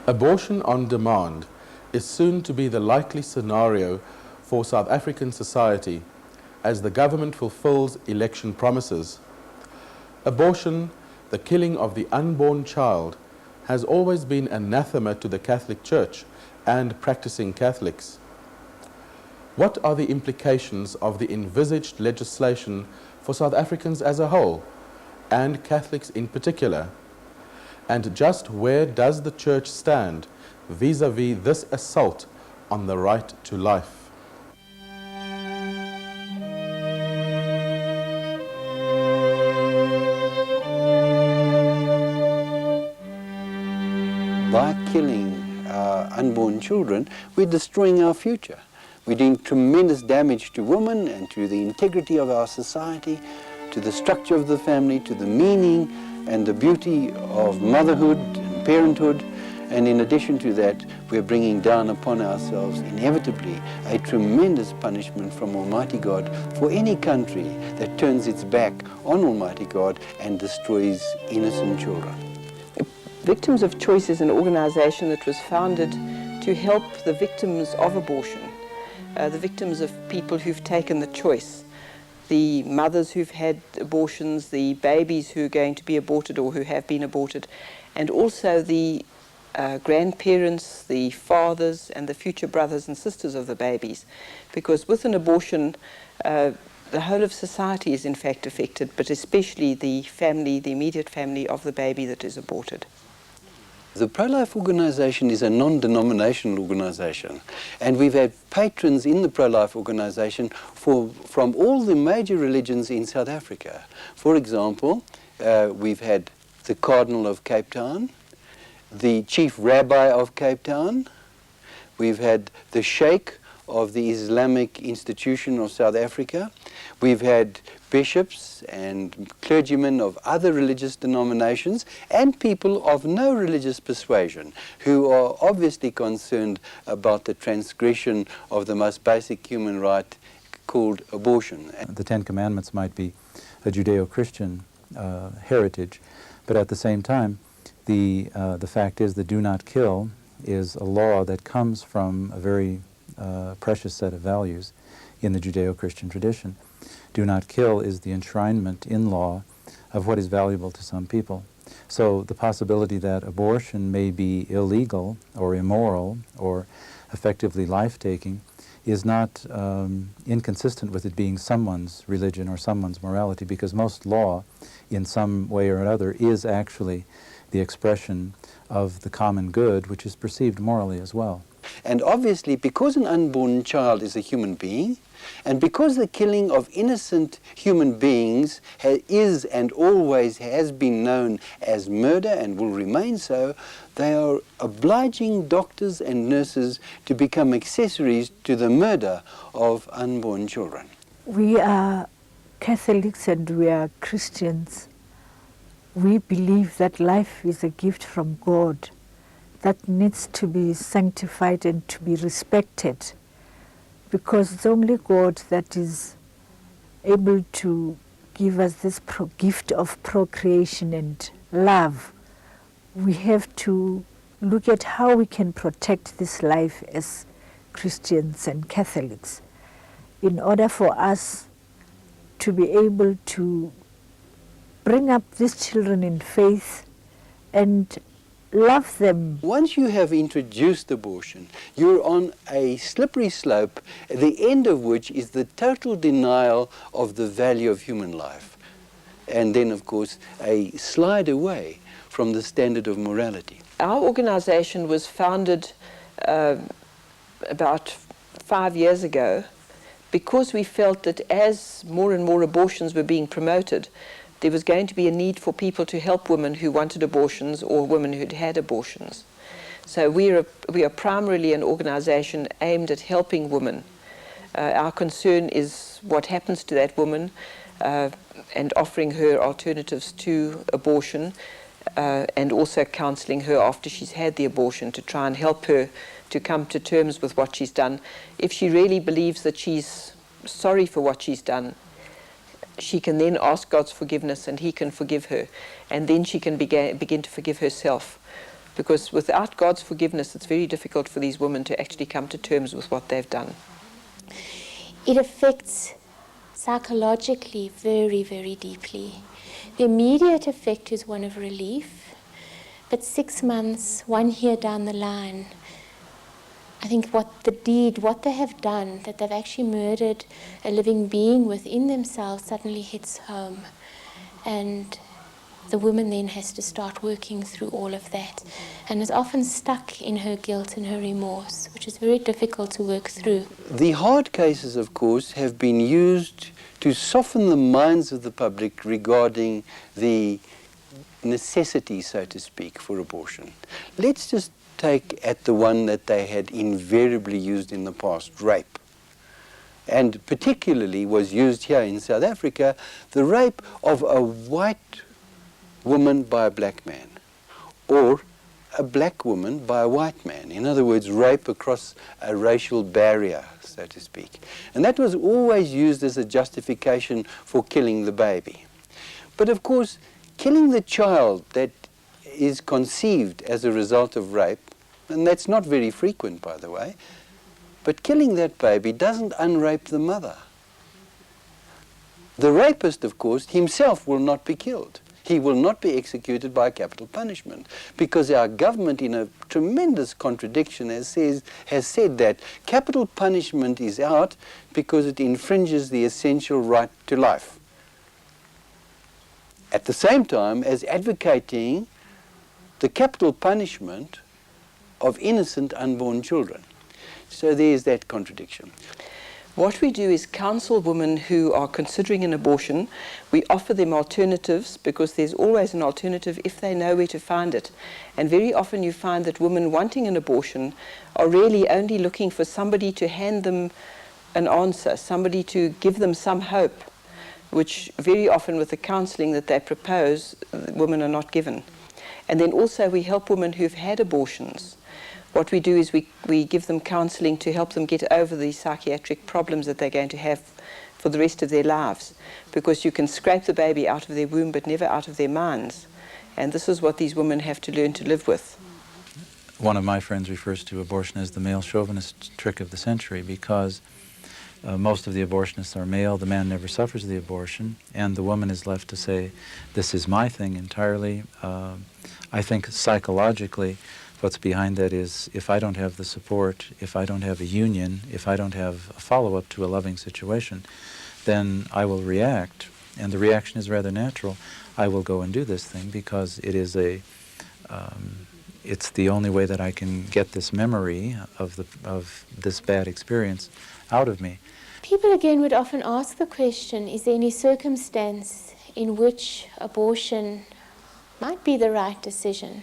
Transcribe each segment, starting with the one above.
Abortion on demand is soon to be the likely scenario for South African society as the government fulfills election promises. Abortion, the killing of the unborn child, has always been anathema to the Catholic Church and practicing Catholics. What are the implications of the envisaged legislation for South Africans as a whole, and Catholics in particular? And just where does the Church stand vis-à-vis this assault on the right to life? By killing our unborn children, we're destroying our future. We're doing tremendous damage to women and to the integrity of our society, to the structure of the family, to the meaning and the beauty of motherhood and parenthood. And in addition to that, we're bringing down upon ourselves, inevitably, a tremendous punishment from Almighty God for any country that turns its back on Almighty God and destroys innocent children. Victims of Choice is an organization that was founded to help the victims of abortion, the victims of people who've taken the choice, the mothers who've had abortions, the babies who are going to be aborted or who have been aborted, and also the grandparents, the fathers, and the future brothers and sisters of the babies. Because with an abortion, the whole of society is in fact affected, but especially the family, the immediate family of the baby that is aborted. The pro-life organization is a non-denominational organization, and we've had patrons in the pro-life organization from all the major religions in South Africa. For example, we've had the Cardinal of Cape Town, the Chief Rabbi of Cape Town, we've had the Sheikh of the Islamic Institution of South Africa, we've had bishops and clergymen of other religious denominations and people of no religious persuasion who are obviously concerned about the transgression of the most basic human right called abortion. The Ten Commandments might be a Judeo-Christian heritage, but at the same time, the fact is that do not kill is a law that comes from a very precious set of values in the Judeo-Christian tradition. Do not kill is the enshrinement in law of what is valuable to some people. So the possibility that abortion may be illegal or immoral or effectively life-taking is not inconsistent with it being someone's religion or someone's morality, because most law, in some way or another, is actually the expression of the common good, which is perceived morally as well. And obviously, because an unborn child is a human being, and because the killing of innocent human beings is and always has been known as murder and will remain so, they are obliging doctors and nurses to become accessories to the murder of unborn children. We are Catholics and we are Christians. We believe that life is a gift from God that needs to be sanctified and to be respected, because it's only God that is able to give us this gift of procreation and love. We have to look at how we can protect this life as Christians and Catholics in order for us to be able to bring up these children in faith and love them. Once you have introduced abortion, you're on a slippery slope, the end of which is the total denial of the value of human life. And then, of course, a slide away from the standard of morality. Our organization was founded about 5 years ago because we felt that as more and more abortions were being promoted, there was going to be a need for people to help women who wanted abortions or women who'd had abortions. So we are primarily an organization aimed at helping women. Our concern is what happens to that woman and offering her alternatives to abortion and also counseling her after she's had the abortion to try and help her to come to terms with what she's done. If she really believes that she's sorry for what she's done, she can then ask God's forgiveness and He can forgive her. And then she can begin to forgive herself because without God's forgiveness, it's very difficult for these women to actually come to terms with what they've done. It affects psychologically very, very deeply. The immediate effect is one of relief, but 6 months, 1 year down the line, I think what they have done, that they've actually murdered a living being within themselves, suddenly hits home. And the woman then has to start working through all of that, and is often stuck in her guilt and her remorse, which is very difficult to work through. The hard cases, of course, have been used to soften the minds of the public regarding the necessity, so to speak, for abortion. Let's just take at the one that they had invariably used in the past, rape. And particularly was used here in South Africa, the rape of a white woman by a black man, or a black woman by a white man. In other words, rape across a racial barrier, so to speak. And that was always used as a justification for killing the baby. But of course, killing the child that is conceived as a result of rape, and that's not very frequent, by the way, but killing that baby doesn't unrape the mother. The rapist, of course, himself will not be killed. He will not be executed by capital punishment, because our government, in a tremendous contradiction, has said that capital punishment is out because it infringes the essential right to life, at the same time as advocating the capital punishment of innocent unborn children. So there's that contradiction. What we do is counsel women who are considering an abortion. We offer them alternatives, because there's always an alternative if they know where to find it. And very often you find that women wanting an abortion are really only looking for somebody to hand them an answer, somebody to give them some hope, which very often with the counseling that they propose, women are not given. And then also we help women who've had abortions. What we do is we give them counseling to help them get over the psychiatric problems that they're going to have for the rest of their lives, because you can scrape the baby out of their womb but never out of their minds. And this is what these women have to learn to live with. One of my friends refers to abortion as the male chauvinist trick of the century, because most of the abortionists are male, the man never suffers the abortion, and the woman is left to say, this is my thing entirely. I think psychologically, what's behind that is, if I don't have the support, if I don't have a union, if I don't have a follow-up to a loving situation, then I will react, and the reaction is rather natural. I will go and do this thing because it is it's the only way that I can get this memory of this bad experience out of me. People again would often ask the question, is there any circumstance in which abortion might be the right decision?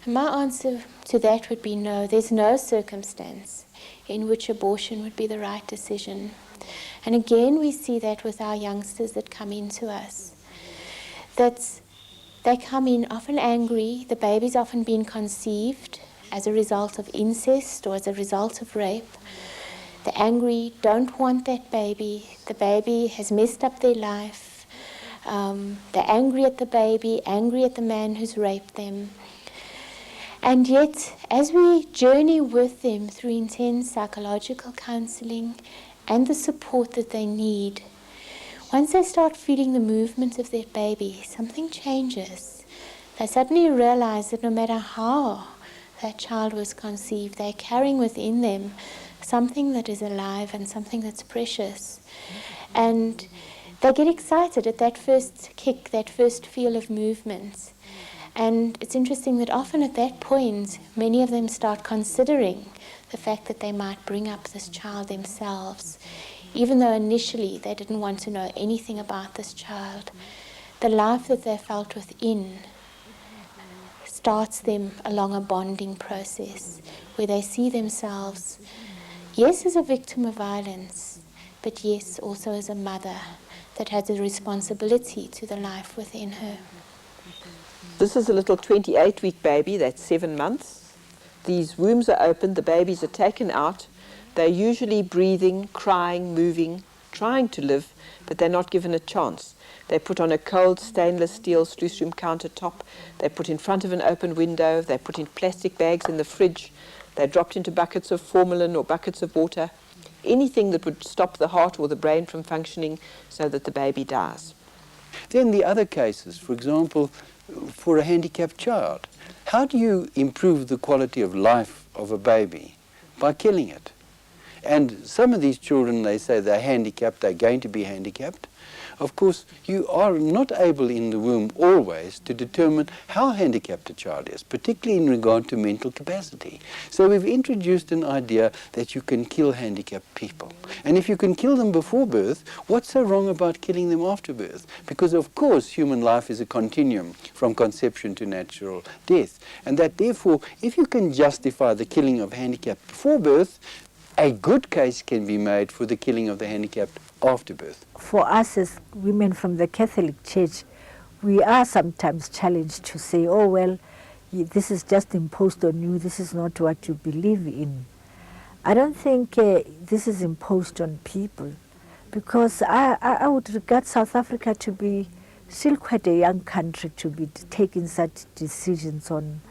And my answer to that would be no. There's no circumstance in which abortion would be the right decision. And again, we see that with our youngsters that come into us. That they come in often angry. The baby's often been conceived as a result of incest or as a result of rape. They're angry, don't want that baby. The baby has messed up their life. They're angry at the baby, angry at the man who's raped them. And yet, as we journey with them through intense psychological counseling and the support that they need, once they start feeling the movement of their baby, something changes. They suddenly realize that no matter how that child was conceived, they're carrying within them something that is alive and something that's precious. And they get excited at that first kick, that first feel of movement. And it's interesting that often at that point, many of them start considering the fact that they might bring up this child themselves, even though initially they didn't want to know anything about this child. The life that they felt within starts them along a bonding process where they see themselves, yes, as a victim of violence, but yes, also as a mother that has a responsibility to the life within her. This is a little 28-week baby, that's 7 months. These wombs are opened, the babies are taken out. They're usually breathing, crying, moving, trying to live, but they're not given a chance. They're put on a cold stainless steel sluice room countertop. They're put in front of an open window. They're put in plastic bags in the fridge. They're dropped into buckets of formalin or buckets of water. Anything that would stop the heart or the brain from functioning so that the baby dies. Then the other cases, for example, for a handicapped child. How do you improve the quality of life of a baby? By killing it. And some of these children, they say they're handicapped, they're going to be handicapped. Of course, you are not able in the womb always to determine how handicapped a child is, particularly in regard to mental capacity. So we've introduced an idea that you can kill handicapped people. And if you can kill them before birth, what's so wrong about killing them after birth? Because of course human life is a continuum from conception to natural death. And that therefore, if you can justify the killing of handicapped before birth, a good case can be made for the killing of the handicapped after birth. For us as women from the Catholic Church, we are sometimes challenged to say, oh, well, this is just imposed on you, this is not what you believe in. I don't think this is imposed on people, because I would regard South Africa to be still quite a young country to be taking such decisions on,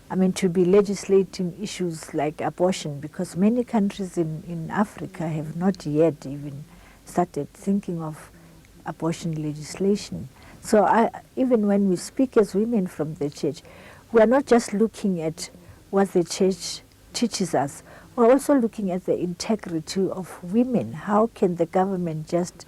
I mean, to be legislating issues like abortion, because many countries in Africa have not yet even started thinking of abortion legislation. So even when we speak as women from the church, we are not just looking at what the church teaches us, we're also looking at the integrity of women. How can the government just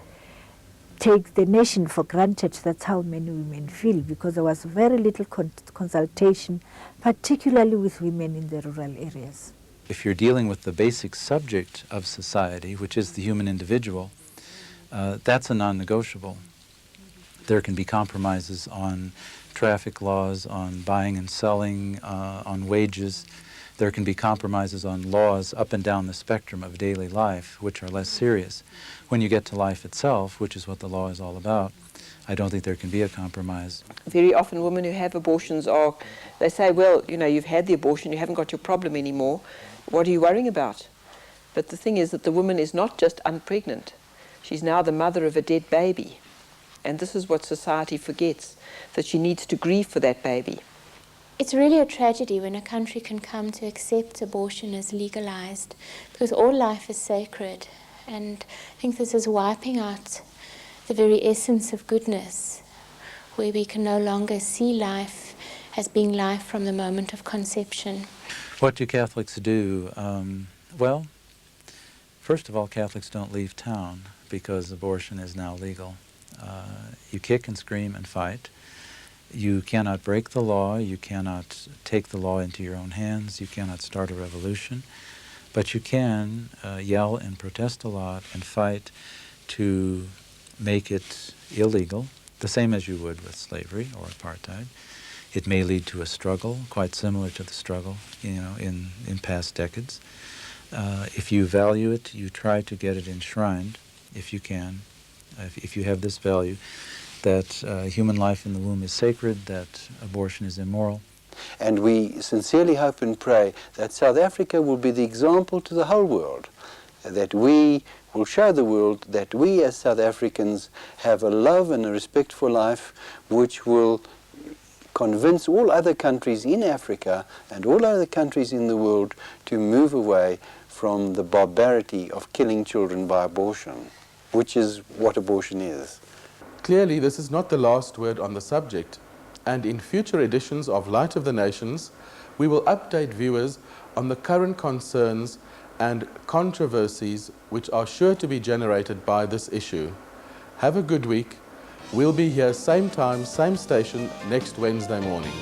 take the nation for granted? That's how many women feel, because there was very little consultation, particularly with women in the rural areas. If you're dealing with the basic subject of society, which is the human individual, that's a non-negotiable. There can be compromises on traffic laws, on buying and selling, on wages. There can be compromises on laws up and down the spectrum of daily life, which are less serious. When you get to life itself, which is what the law is all about, I don't think there can be a compromise. Very often women who have abortions they say, well, you know, you've had the abortion, you haven't got your problem anymore, what are you worrying about? But the thing is that the woman is not just unpregnant. She's now the mother of a dead baby. And this is what society forgets, that she needs to grieve for that baby. It's really a tragedy when a country can come to accept abortion as legalized, because all life is sacred. And I think this is wiping out the very essence of goodness, where we can no longer see life as being life from the moment of conception. What do Catholics do? Well, first of all, Catholics don't leave town because abortion is now legal. You kick and scream and fight. You cannot break the law. You cannot take the law into your own hands. You cannot start a revolution. But you can yell and protest a lot and fight to make it illegal, the same as you would with slavery or apartheid. It may lead to a struggle, quite similar to the struggle, in past decades. If you value it, you try to get it enshrined, if you can, if you have this value, that human life in the womb is sacred, that abortion is immoral. And we sincerely hope and pray that South Africa will be the example to the whole world, that we will show the world that we as South Africans have a love and a respect for life which will convince all other countries in Africa and all other countries in the world to move away from the barbarity of killing children by abortion, which is what abortion is. Clearly, this is not the last word on the subject, and in future editions of Light of the Nations, we will update viewers on the current concerns and controversies which are sure to be generated by this issue. Have a good week. We'll be here same time, same station next Wednesday morning.